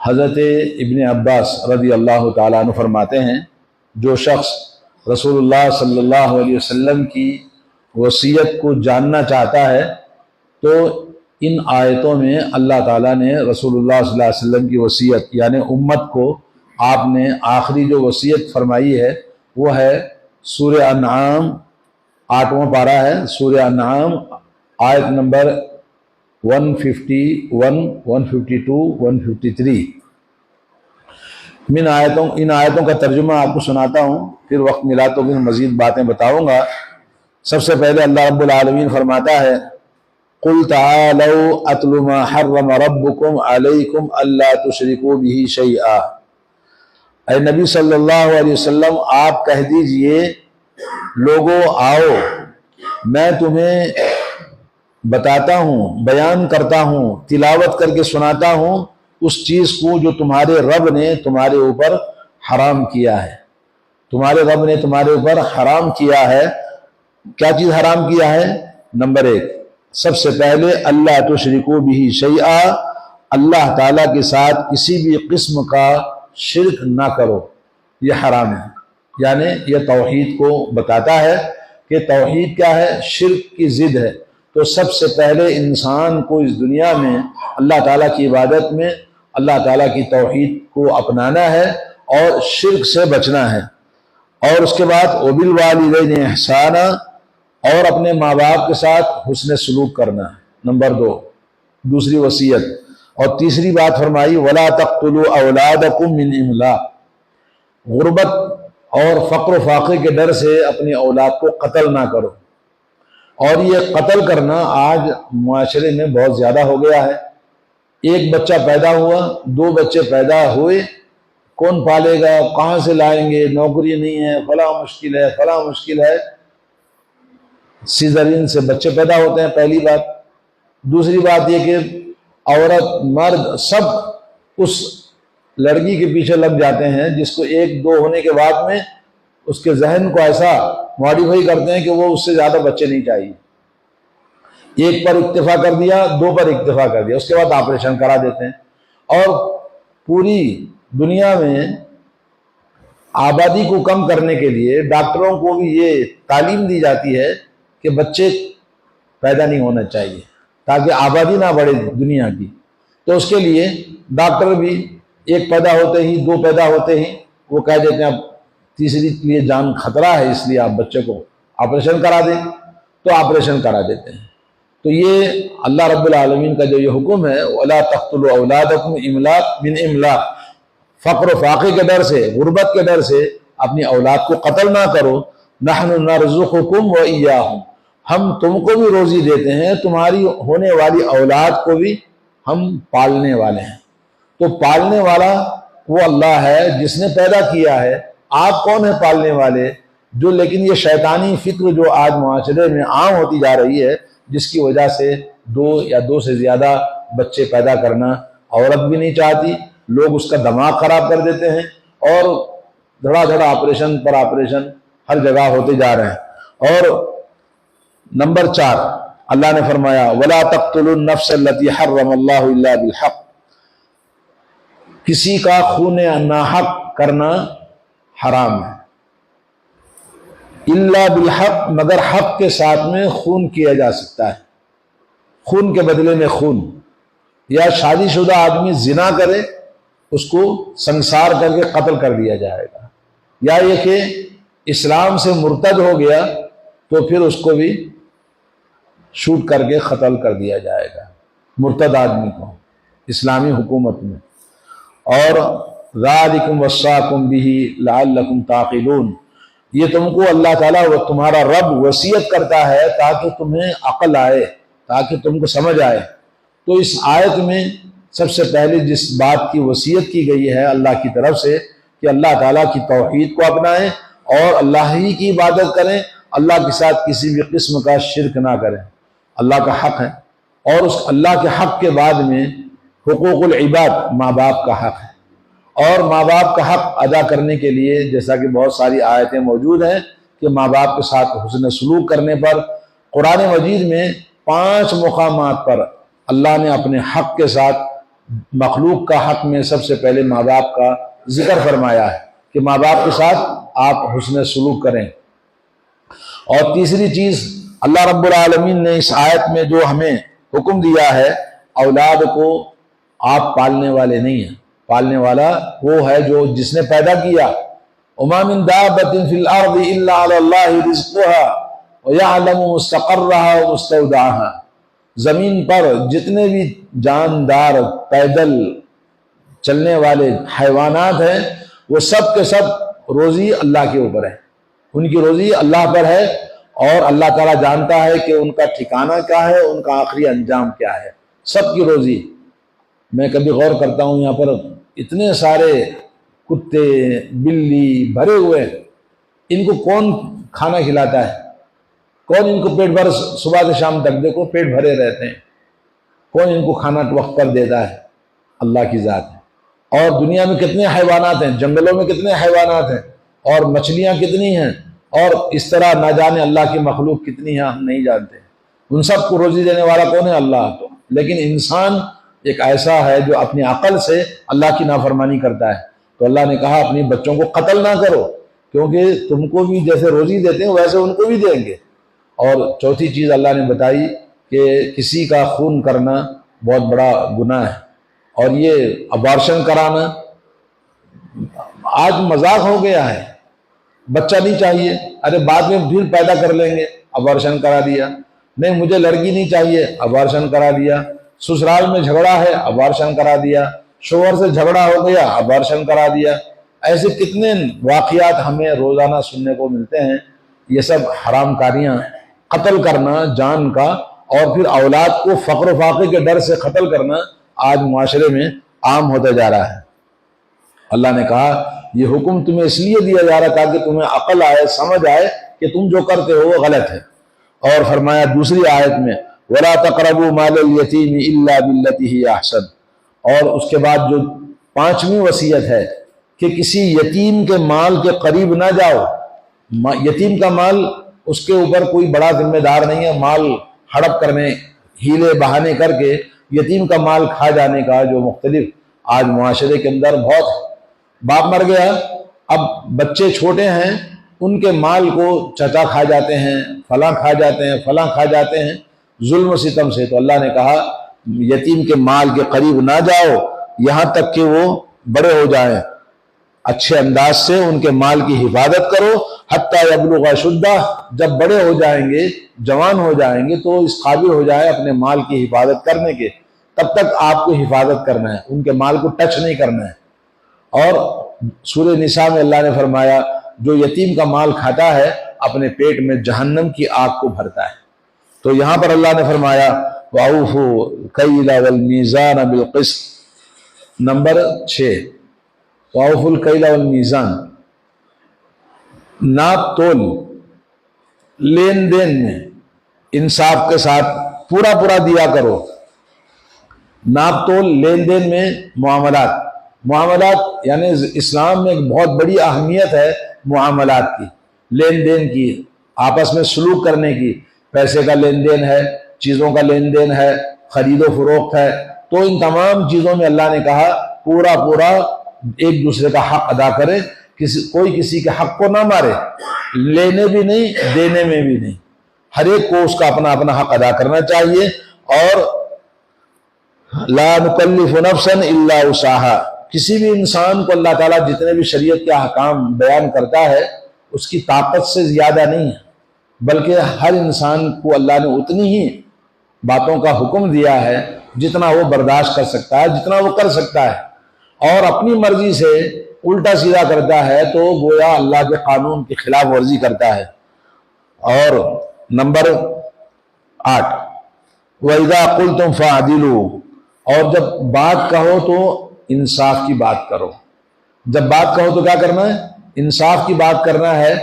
حضرت ابن عباس رضی اللہ تعالیٰ عنہ فرماتے ہیں، جو شخص رسول اللہ صلی اللہ علیہ وسلم کی وصیت کو جاننا چاہتا ہے تو ان آیتوں میں اللہ تعالیٰ نے رسول اللہ صلی اللہ علیہ وسلم کی وصیت یعنی امت کو آپ نے آخری جو وصیت فرمائی ہے وہ ہے سورہ انعام 8واں پارہ ہے، سورہ انعام آیت نمبر 151 152 153۔ ان آیتوں کا ترجمہ آپ کو سناتا ہوں، پھر وقت ملا تو پھر مزید باتیں بتاؤں گا۔ سب سے پہلے اللہ رب العالمین فرماتا ہے قُلْ تَعَالَوْا أَتْلُ مَا حَرَّمَ رَبُّكُمْ عَلَيْكُمْ أَلَّا تُشْرِكُوا بِهِ شَيْئًا۔ اے نبی صلی اللہ علیہ وسلم آپ کہہ دیجئے لوگوں آؤ، میں تمہیں بتاتا ہوں، بیان کرتا ہوں، تلاوت کر کے سناتا ہوں اس چیز کو جو تمہارے رب نے تمہارے اوپر حرام کیا ہے۔ تمہارے رب نے تمہارے اوپر حرام کیا ہے۔ کیا چیز حرام کیا ہے؟ نمبر 1، سب سے پہلے اللہ تشرکوا بہ شیئا، اللہ تعالیٰ کے ساتھ کسی بھی قسم کا شرک نہ کرو، یہ حرام ہے۔ یعنی یہ توحید کو بتاتا ہے کہ توحید کیا ہے؟ شرک کی ضد ہے۔ تو سب سے پہلے انسان کو اس دنیا میں اللہ تعالیٰ کی عبادت میں اللہ تعالیٰ کی توحید کو اپنانا ہے اور شرک سے بچنا ہے۔ اور اس کے بعد وبالوالدین احسانا، اور اپنے ماں باپ کے ساتھ حسن سلوک کرنا ہے۔ نمبر 2، دوسری وصیت۔ اور تیسری بات فرمائی وَلَا تَقْتُلُوا أَوْلَادَكُمْ مِنْ إِمْلَاقٍ، غربت اور فقر و فاقے کے ڈر سے اپنی اولاد کو قتل نہ کرو۔ اور یہ قتل کرنا آج معاشرے میں بہت زیادہ ہو گیا ہے۔ ایک بچہ پیدا ہوا، 2 بچے پیدا ہوئے، کون پالے گا، کہاں سے لائیں گے، نوکری نہیں ہے، فلاں مشکل ہے، فلاں مشکل ہے۔ سیزرین سے بچے پیدا ہوتے ہیں، پہلی بات۔ دوسری بات یہ کہ عورت مرد سب اس لڑکی کے پیچھے لگ جاتے ہیں جس کو 1-2 ہونے کے بعد میں اس کے ذہن کو ایسا ماڈیفائی کرتے ہیں کہ وہ اس سے زیادہ بچے نہیں چاہیے۔ 1 پر اکتفا کر دیا، 2 پر اکتفا کر دیا، اس کے بعد آپریشن کرا دیتے ہیں۔ اور پوری دنیا میں آبادی کو کم کرنے کے لیے ڈاکٹروں کو بھی یہ تعلیم دی جاتی ہے کہ بچے پیدا نہیں ہونا چاہیے تاکہ آبادی نہ بڑھے دنیا کی۔ تو اس کے لیے ڈاکٹر بھی 1 پیدا ہوتے ہی، 2 پیدا ہوتے ہی وہ کہہ دیتے ہیں اب تیسری کے لیے جان خطرہ ہے، اس لیے آپ بچے کو آپریشن کرا دیں، تو آپریشن کرا دیتے ہیں۔ تو یہ اللہ رب العالمین کا جو یہ حکم ہے وَلَا تَقْتُلُوا أَوْلَادَكُمْ مِنْ إِمْلَاقٍ، فقر و فاقے کے ڈر سے، غربت کے ڈر سے اپنی اولاد کو قتل نہ کرو۔ نَحْنُ نَرْزُقُكُمْ وَإِيَّاهُمْ، ہم تم کو بھی روزی دیتے ہیں، تمہاری ہونے والی اولاد کو بھی ہم پالنے والے ہیں۔ تو پالنے والا وہ اللہ ہے جس نے پیدا کیا ہے، آپ کون ہیں پالنے والے؟ جو لیکن یہ شیطانی فکر جو آج معاشرے میں عام ہوتی جا رہی ہے، جس کی وجہ سے 2 یا 2 سے زیادہ بچے پیدا کرنا عورت بھی نہیں چاہتی، لوگ اس کا دماغ خراب کر دیتے ہیں اور دھڑا دھڑا آپریشن پر آپریشن ہر جگہ ہوتے جا رہے ہیں۔ اور نمبر 4 اللہ نے فرمایا وَلَا تَقْتُلُوا النَّفْسَ الَّتِي حَرَّمَ اللَّهُ إِلَّا بِالْحَقِّ، کسی کا خون ناحق کرنا حرام ہے۔ الا بالحق، مگر حق کے ساتھ میں خون کیا جا سکتا ہے، خون کے بدلے میں خون۔ یا شادی شدہ آدمی زنا کرے، اس کو سنسار کر کے قتل کر دیا جائے گا۔ یا یہ کہ اسلام سے مرتد ہو گیا تو پھر اس کو بھی شوٹ کر کے قتل کر دیا جائے گا، مرتد آدمی کو اسلامی حکومت میں۔ اور ذالکم وصاکم بہ لعلکم تعقلون، یہ تم کو اللہ تعالیٰ و تمہارا رب وصیت کرتا ہے تاکہ تمہیں عقل آئے، تاکہ تم کو سمجھ آئے۔ تو اس آیت میں سب سے پہلے جس بات کی وصیت کی گئی ہے اللہ کی طرف سے کہ اللہ تعالیٰ کی توحید کو اپنائیں اور اللہ ہی کی عبادت کریں، اللہ کے ساتھ کسی بھی قسم کا شرک نہ کریں۔ اللہ کا حق ہے، اور اس اللہ کے حق کے بعد میں حقوق العباد، ماں باپ کا حق ہے۔ اور ماں باپ کا حق ادا کرنے کے لیے جیسا کہ بہت ساری آیتیں موجود ہیں کہ ماں باپ کے ساتھ حسن سلوک کرنے پر قرآن مجید میں 5 مقامات پر اللہ نے اپنے حق کے ساتھ مخلوق کا حق میں سب سے پہلے ماں باپ کا ذکر فرمایا ہے کہ ماں باپ کے ساتھ آپ حسن سلوک کریں۔ اور تیسری چیز اللہ رب العالمین نے اس آیت میں جو ہمیں حکم دیا ہے، اولاد کو آپ پالنے والے نہیں ہیں، پالنے والا وہ ہے جو جس نے پیدا کیا۔ وَمَا مِن دَابَّةٍ فِي الْأَرْضِ إِلَّا عَلَى اللَّهِ رِزْقُهَا وَيَعْلَمُ مُسْتَقَرَّهَا وَمُسْتَوْدَعَهَا۔ زمین پر جتنے بھی جاندار پیدل چلنے والے حیوانات ہیں وہ سب کے سب روزی اللہ کے اوپر ہے، ان کی روزی اللہ پر ہے، اور اللہ تعالیٰ جانتا ہے کہ ان کا ٹھکانہ کیا ہے، ان کا آخری انجام کیا ہے، سب کی روزی۔ میں کبھی غور کرتا ہوں یہاں پر اتنے سارے کتے بلی بھرے ہوئے ہیں، ان کو کون کھانا کھلاتا ہے؟ کون ان کو پیٹ بھر صبح سے شام تک دیکھو پیٹ بھرے رہتے ہیں، کون ان کو کھانا وقت پر دیتا ہے؟ اللہ کی ذات ہے۔ اور دنیا میں کتنے حیوانات ہیں، جنگلوں میں کتنے حیوانات ہیں، اور مچھلیاں کتنی ہیں، اور اس طرح نہ جانے اللہ کی مخلوق کتنی ہے، ہم نہیں جانتے۔ ان سب کو روزی دینے والا کون ہے؟ اللہ۔ تو لیکن انسان ایک ایسا ہے جو اپنی عقل سے اللہ کی نافرمانی کرتا ہے، تو اللہ نے کہا اپنی بچوں کو قتل نہ کرو، کیونکہ تم کو بھی جیسے روزی دیتے ہیں ویسے ان کو بھی دیں گے۔ اور چوتھی چیز اللہ نے بتائی کہ کسی کا خون کرنا بہت بڑا گناہ ہے، اور یہ ابارشن کرانا آج مذاق ہو گیا ہے۔ بچہ نہیں چاہیے، ارے بعد میں پھر پیدا کر لیں گے، ابارشن کرا دیا۔ نہیں مجھے لڑکی نہیں چاہیے، ابارشن کرا دیا۔ سسرال میں جھگڑا ہے، ابارشن کرا دیا۔ شوہر سے جھگڑا ہو گیا، ابارشن کرا دیا۔ ایسے کتنے واقعات ہمیں روزانہ سننے کو ملتے ہیں۔ یہ سب حرام کاریاں، قتل کرنا جان کا، اور پھر اولاد کو فقر و فاقے کے ڈر سے قتل کرنا آج معاشرے میں عام ہوتا جا رہا ہے۔ اللہ نے کہا یہ حکم تمہیں اس لیے دیا جا رہا تاکہ تمہیں عقل آئے، سمجھ آئے کہ تم جو کرتے ہو وہ غلط ہے۔ اور فرمایا دوسری آیت میں وَلَا تَقْرَبُوا مَالَ الْيَتِيمِ إِلَّا بِالَّتِي هِيَ أَحْسَنُ، اور اس کے بعد جو پانچویں وصیت ہے کہ کسی یتیم کے مال کے قریب نہ جاؤ۔ یتیم کا مال اس کے اوپر کوئی بڑا ذمہ دار نہیں ہے، مال ہڑپ کرنے، ہیلے بہانے کر کے یتیم کا مال کھا جانے کا جو مختلف آج معاشرے کے اندر بہت ہے۔ باپ مر گیا، اب بچے چھوٹے ہیں، ان کے مال کو چچا کھا جاتے ہیں، فلاں کھا جاتے ہیں، فلاں کھا جاتے ہیں ظلم و ستم سے۔ تو اللہ نے کہا یتیم کے مال کے قریب نہ جاؤ یہاں تک کہ وہ بڑے ہو جائیں، اچھے انداز سے ان کے مال کی حفاظت کرو حتیٰ یبلغ اشدہ، جب بڑے ہو جائیں گے، جوان ہو جائیں گے تو اس قابل ہو جائے اپنے مال کی حفاظت کرنے کے، تب تک آپ کو حفاظت کرنا ہے، ان کے مال کو ٹچ نہیں کرنا ہے۔ اور سورہ نساء میں اللہ نے فرمایا جو یتیم کا مال کھاتا ہے اپنے پیٹ میں جہنم کی آگ کو بھرتا ہے۔ تو یہاں پر اللہ نے فرمایا وَأَوْفُوا الْكَيْلَ وَالْمِيزَانَ بِالْقِسْطِ، نمبر 6 وَأَوْفُوا الْكَيْلَ وَالْمِيزَانَ، ناپ تول لین دین میں انصاف کے ساتھ پورا پورا دیا کرو۔ ناپ تول لین دین میں معاملات یعنی اسلام میں ایک بہت بڑی اہمیت ہے معاملات کی، لین دین کی، آپس میں سلوک کرنے کی۔ پیسے کا لین دین ہے، چیزوں کا لین دین ہے، خرید و فروخت ہے، تو ان تمام چیزوں میں اللہ نے کہا پورا پورا ایک دوسرے کا حق ادا کرے، کوئی کسی کے حق کو نہ مارے، لینے بھی نہیں دینے میں بھی نہیں، ہر ایک کو اس کا اپنا اپنا حق ادا کرنا چاہیے۔ اور لا نکلف نفسا الا وسعها، کسی بھی انسان کو اللہ تعالیٰ جتنے بھی شریعت کے احکام بیان کرتا ہے اس کی طاقت سے زیادہ نہیں ہے، بلکہ ہر انسان کو اللہ نے اتنی ہی باتوں کا حکم دیا ہے جتنا وہ برداشت کر سکتا ہے، جتنا وہ کر سکتا ہے۔ اور اپنی مرضی سے الٹا سیدھا کرتا ہے تو گویا اللہ کے قانون کی خلاف ورزی کرتا ہے۔ اور نمبر 8 وَإِذَا قُلْتُمْ فَاعْدِلُوا، اور جب بات کہو تو انصاف کی بات کرو۔ جب بات کہو تو کیا کرنا ہے؟ انصاف کی بات کرنا ہے۔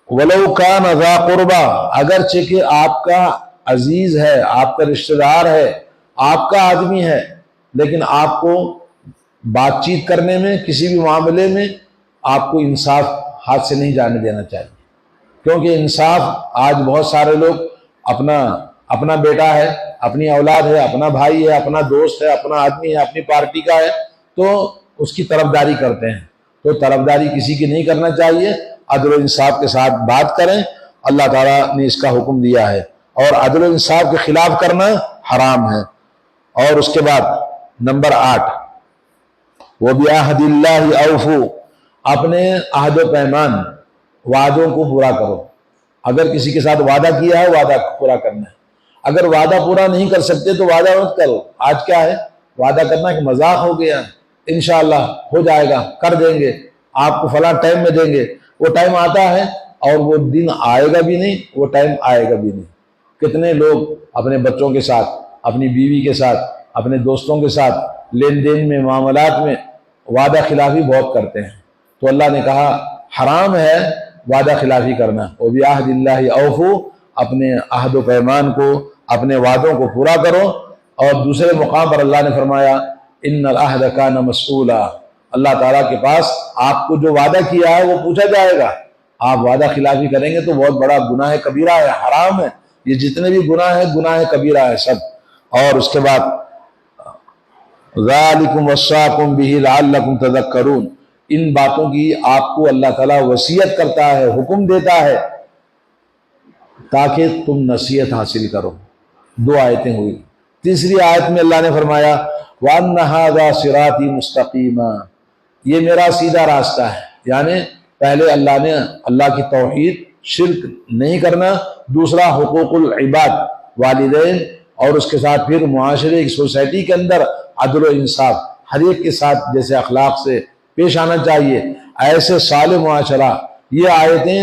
وَلَوْ كَانَ ذَا قُرْبَى، اگرچہ کہ آپ کا عزیز ہے، آپ کا رشتہ دار ہے، آپ کا آدمی ہے، لیکن آپ کو بات چیت کرنے میں کسی بھی معاملے میں آپ کو انصاف ہاتھ سے نہیں جانے دینا چاہیے، کیونکہ انصاف آج بہت سارے لوگ اپنا بیٹا ہے، اپنی اولاد ہے، اپنا بھائی ہے، اپنا دوست ہے، اپنا آدمی ہے، اپنی پارٹی کا ہے، تو اس کی طرفداری کرتے ہیں. تو طرفداری کسی کی نہیں کرنا چاہیے، عدل و انصاف کے ساتھ بات کریں. اللہ تعالیٰ نے اس کا حکم دیا ہے، اور عدل و انصاف کے خلاف کرنا حرام ہے. اور اس کے بعد نمبر 8، وَبِعَهْدِ اللَّهِ أَوْفُوا، اپنے عہد و پیمان، وعدوں کو پورا کرو. اگر کسی کے ساتھ وعدہ کیا ہے، وعدہ پورا کرنا ہے. اگر وعدہ پورا نہیں کر سکتے تو وعدہ مت کرو. آج کیا ہے، وعدہ کرنا کہ مذاق ہو گیا، انشاءاللہ ہو جائے گا، کر دیں گے، آپ کو فلاں ٹائم میں دیں گے. وہ ٹائم آتا ہے اور وہ دن آئے گا بھی نہیں، وہ ٹائم آئے گا بھی نہیں. کتنے لوگ اپنے بچوں کے ساتھ، اپنی بیوی کے ساتھ، اپنے دوستوں کے ساتھ لین دین میں، معاملات میں وعدہ خلافی بہت کرتے ہیں. تو اللہ نے کہا حرام ہے وعدہ خلافی کرنا. وَبِعَهْدِ اللَّهِ أَوْفُوا، اپنے عہد و پیمان کو، اپنے وعدوں کو پورا کرو. اور دوسرے مقام پر اللہ نے فرمایا إِنَّ الْعَهْدَ كَانَ مَسْئُولًا، اللہ تعالیٰ کے پاس آپ کو جو وعدہ کیا ہے وہ پوچھا جائے گا. آپ وعدہ خلافی کریں گے تو بہت بڑا گناہ کبیرہ ہے، حرام ہے. یہ جتنے بھی گناہ ہیں، گناہ کبیرہ ہے سب. اور اس کے بعد ذَلِكُمْ وَصَّاكُمْ بِهِ لَعَلَّكُمْ تَذَكَّرُونَ، ان باتوں کی آپ کو اللہ تعالیٰ وصیت کرتا ہے، حکم دیتا ہے تاکہ تم نصیحت حاصل کرو. 2 آیتیں ہوئی. تیسری آیت میں اللہ نے فرمایا وَأَنَّ هَذَا صِرَاطِي مُسْتَقِيمًا، یہ میرا سیدھا راستہ ہے. یعنی پہلے اللہ نے اللہ کی توحید، شرک نہیں کرنا. دوسرا حقوق العباد، والدین، اور اس کے ساتھ پھر معاشرے کی، سوسائٹی کے اندر عدل و انصاف، ہر ایک کے ساتھ جیسے اخلاق سے پیش آنا چاہیے، ایسے صالح معاشرہ. یہ آیتیں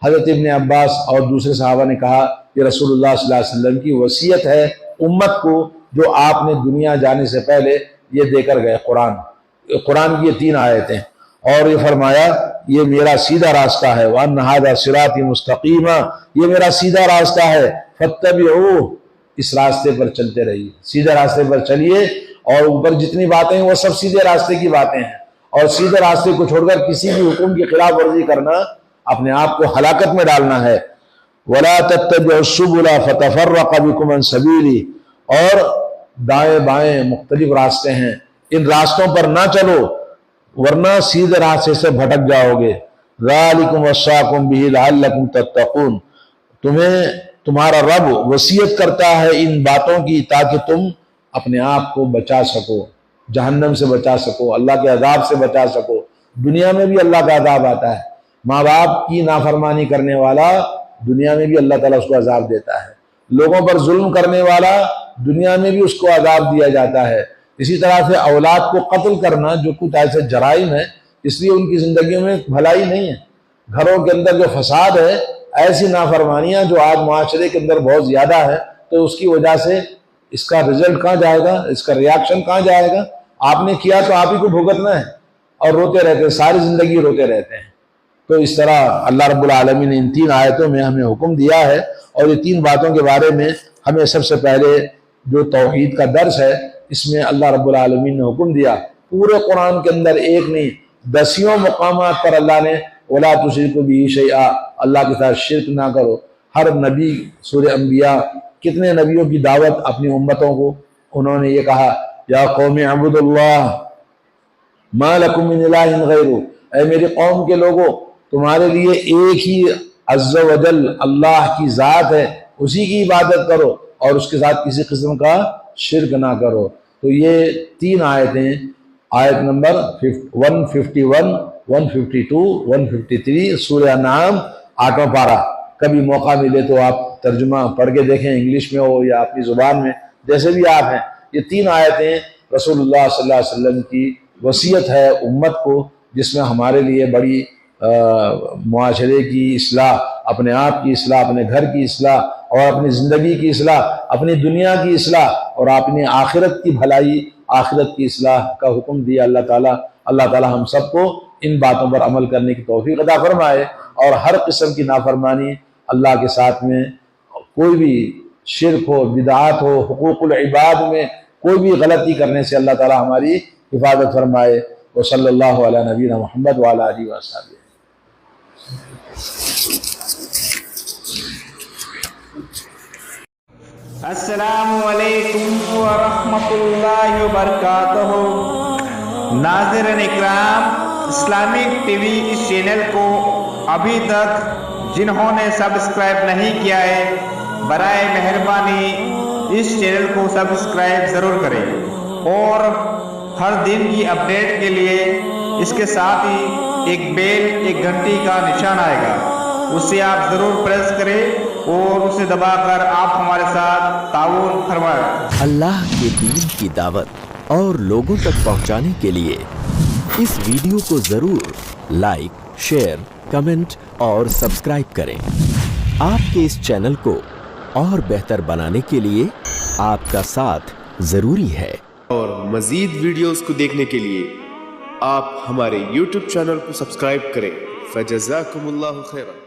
حضرت ابن عباس اور دوسرے صحابہ نے کہا کہ رسول اللہ صلی اللہ علیہ وسلم کی وصیت ہے امت کو، جو آپ نے دنیا جانے سے پہلے یہ دے کر گئے. قرآن کی یہ 3 آیتیں، اور یہ فرمایا یہ میرا سیدھا راستہ ہے. وَأَنَّ هَذَا صِرَاطِي مُسْتَقِيمًا، یہ میرا سیدھا راستہ ہے. فَاتَّبِعُوهُ، اس راستے پر چلتے رہیے، سیدھے راستے پر چلیے. اور اوپر جتنی باتیں ہیں وہ سب سیدھے راستے کی باتیں ہیں. اور سیدھے راستے کو چھوڑ کر کسی بھی حکم کی خلاف ورزی کرنا اپنے آپ کو ہلاکت میں ڈالنا ہے. وَلَا تَتَّبِعُوا السُّبُلَ فَتَفَرَّقَ بِكُمْ عَنْ سَبِيلِهِ، اور دائیں بائیں مختلف راستے ہیں، ان راستوں پر نہ چلو ورنہ سیدھے راستے سے بھٹک جاؤ گے. ذَلِكُمْ وَصَّاكُمْ بِهِ لَعَلَّكُمْ تَتَّقُونَ، تمہیں تمہارا رب وصیت کرتا ہے ان باتوں کی تاکہ تم اپنے آپ کو بچا سکو، جہنم سے بچا سکو، اللہ کے عذاب سے بچا سکو. دنیا میں بھی اللہ کا عذاب آتا ہے. ماں باپ کی نافرمانی کرنے والا دنیا میں بھی اللہ تعالیٰ اس کو عذاب دیتا ہے. لوگوں پر ظلم کرنے والا دنیا میں بھی اس کو عذاب دیا جاتا ہے. اسی طرح سے اولاد کو قتل کرنا، جو کچھ ایسے جرائم ہیں، اس لیے ان کی زندگیوں میں بھلائی نہیں ہے. گھروں کے اندر جو فساد ہے، ایسی نافرمانیاں جو آج معاشرے کے اندر بہت زیادہ ہے، تو اس کی وجہ سے اس کا رزلٹ کہاں جائے گا، اس کا ریاکشن کہاں جائے گا؟ آپ نے کیا تو آپ ہی کو بھگتنا ہے، اور روتے رہتے ہیں، ساری زندگی روتے رہتے ہیں. تو اس طرح اللہ رب العالمین نے ان 3 آیتوں میں ہمیں حکم دیا ہے. اور یہ 3 باتوں کے بارے میں ہمیں سب سے پہلے جو توحید کا درس ہے، اس میں اللہ رب العالمین نے حکم دیا. پورے قرآن کے اندر ایک نہیں، 10 مقامات پر اللہ نے وَلَا تُشْرِكُوا بِهِ شَيْئًا، اللہ کے ساتھ شرک نہ کرو. ہر نبی، سورہ انبیاء، کتنے نبیوں کی دعوت اپنی امتوں کو، انہوں نے یہ کہا یا قوم اعبدوا اللہ ما لکم من الہ غیرہ، اے میری قوم کے لوگوں، تمہارے لیے ایک ہی عز و جل اللہ کی ذات ہے، اسی کی عبادت کرو اور اس کے ساتھ کسی قسم کا شرک نہ کرو. تو یہ 3 آیتیں، آیت نمبر 151، 152، 153 سورہ انعام 8واں پارہ. کبھی موقع ملے تو آپ ترجمہ پڑھ کے دیکھیں، انگلش میں ہو یا اپنی زبان میں، جیسے بھی آپ ہیں. یہ 3 آیتیں رسول اللہ صلی اللہ علیہ وسلم کی وصیت ہے امت کو، جس میں ہمارے لیے بڑی معاشرے کی اصلاح، اپنے آپ کی اصلاح، اپنے گھر کی اصلاح، اور اپنی زندگی کی اصلاح، اپنی دنیا کی اصلاح، اور اپنی آخرت کی بھلائی، آخرت کی اصلاح کا حکم دیا اللہ تعالیٰ. اللہ تعالیٰ ہم سب کو ان باتوں پر عمل کرنے کی توفیق عطا فرمائے، اور ہر قسم کی نافرمانی، اللہ کے ساتھ میں کوئی بھی شرک ہو، بدعات ہو، حقوق العباد میں کوئی بھی غلطی کرنے سے اللہ تعالیٰ ہماری حفاظت فرمائے. وصلی اللہ علی نبینا محمد وعلی آلہ وصحبہ. السلام علیکم ورحمۃ اللہ وبرکاتہ۔ ناظرین اکرام، اسلامک ٹی وی اس چینل کو ابھی تک جنہوں نے سبسکرائب نہیں کیا ہے، برائے مہربانی اس چینل کو سبسکرائب ضرور کریں، اور ہر دن کی اپڈیٹ کے لیے اس کے ساتھ ہی ایک گھنٹی کا نشان آئے گا، اسے آپ ضرور پریس کریں اور اسے دبا کر آپ ہمارے ساتھ تعاون فرمائیں۔ اللہ کے دین کی دعوت اور لوگوں تک پہنچانے کے لیے اس ویڈیو کو ضرور لائک، شیئر، کمنٹ اور سبسکرائب کریں۔ آپ کے اس چینل کو اور بہتر بنانے کے لیے آپ کا ساتھ ضروری ہے۔ اور مزید ویڈیوز کو دیکھنے کے لیے آپ ہمارے YouTube چینل کو سبسکرائب کریں۔ فجزاکم اللہ خیرا۔